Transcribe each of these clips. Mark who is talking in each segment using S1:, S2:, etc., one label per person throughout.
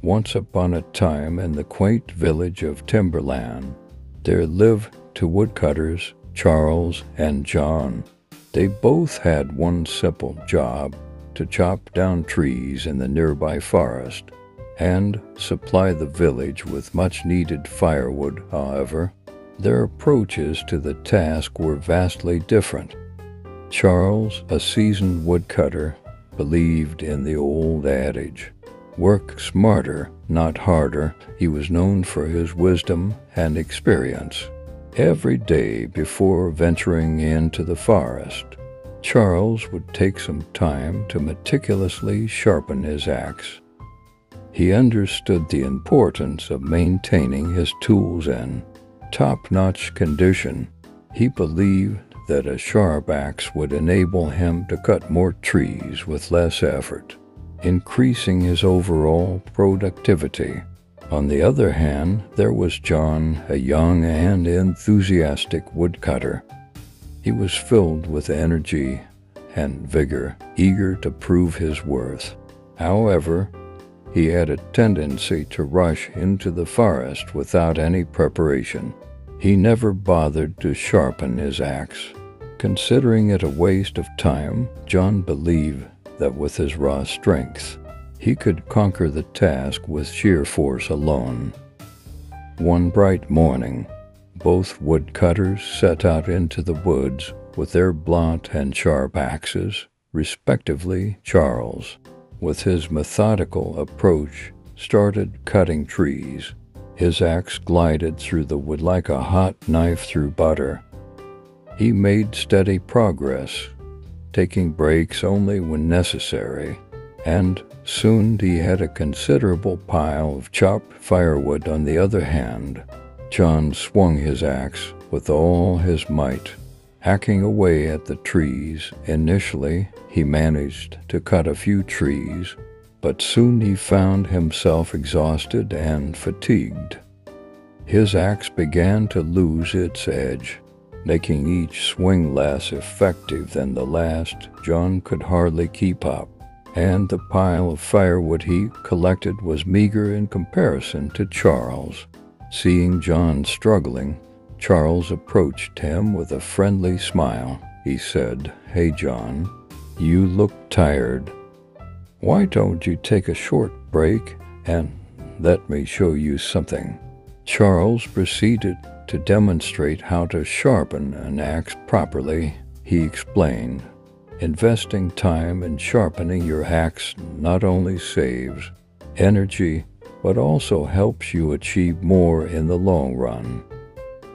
S1: Once upon a time in the quaint village of Timberland, there lived two woodcutters, Charles and John. They both had one simple job: to chop down trees in the nearby forest and supply the village with much-needed firewood. However, their approaches to the task were vastly different. Charles, a seasoned woodcutter, believed in the old adage, "Work smarter, not harder." He was known for his wisdom and experience. Every day before venturing into the forest, Charles would take some time to meticulously sharpen his axe. He understood the importance of maintaining his tools in top-notch condition. He believed that a sharp axe would enable him to cut more trees with less effort, increasing his overall productivity. On the other hand, there was John, a young and enthusiastic woodcutter. He was filled with energy and vigor, eager to prove his worth. However, he had a tendency to rush into the forest without any preparation. He never bothered to sharpen his axe. Considering it a waste of time, John believed that with his raw strength, he could conquer the task with sheer force alone. One bright morning, both woodcutters set out into the woods with their blunt and sharp axes, respectively. Charles, with his methodical approach, started cutting trees. His axe glided through the wood like a hot knife through butter. He made steady progress, taking breaks only when necessary, and soon he had a considerable pile of chopped firewood. On the other hand, John swung his axe with all his might, hacking away at the trees. Initially, he managed to cut a few trees, but soon he found himself exhausted and fatigued. His axe began to lose its edge, making each swing less effective than the last. John could hardly keep up, and the pile of firewood he collected was meager in comparison to Charles. Seeing John struggling, Charles approached him with a friendly smile. He said, "Hey John, you look tired. Why don't you take a short break and let me show you something?" Charles proceeded to demonstrate how to sharpen an axe properly. He explained, "Investing time in sharpening your axe not only saves energy, but also helps you achieve more in the long run."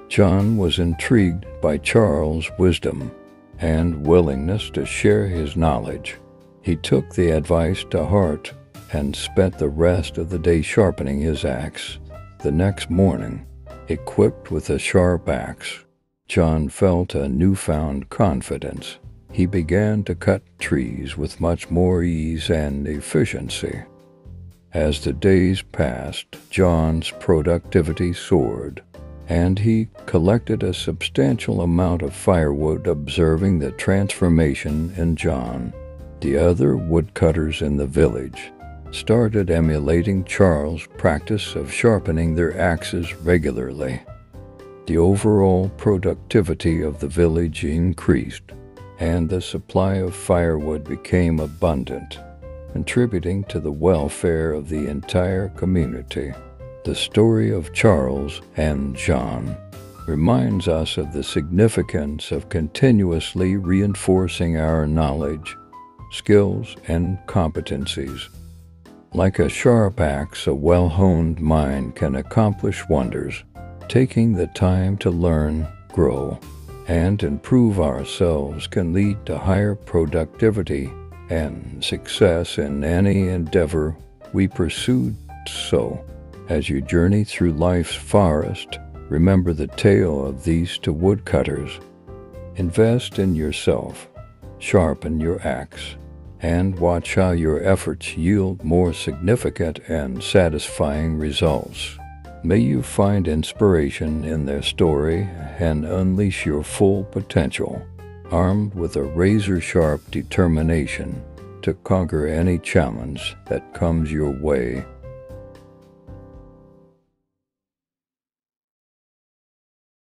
S1: John was intrigued by Charles' wisdom and willingness to share his knowledge. He took the advice to heart and spent the rest of the day sharpening his axe. The next morning, equipped with a sharp axe, John felt a newfound confidence. He began to cut trees with much more ease and efficiency. As the days passed, John's productivity soared, and he collected a substantial amount of firewood. Observing the transformation in John, the other woodcutters in the village started emulating Charles' practice of sharpening their axes regularly. The overall productivity of the village increased, and the supply of firewood became abundant, contributing to the welfare of the entire community. The story of Charles and John reminds us of the significance of continuously reinforcing our knowledge, skills, and competencies. Like a sharp axe, a well-honed mind can accomplish wonders. Taking the time to learn, grow, and improve ourselves can lead to higher productivity and success in any endeavor we pursue. So, as you journey through life's forest, remember the tale of these two woodcutters. Invest in yourself, sharpen your axe, and watch how your efforts yield more significant and satisfying results. May you find inspiration in their story and unleash your full potential, armed with a razor-sharp determination to conquer any challenge that comes your way.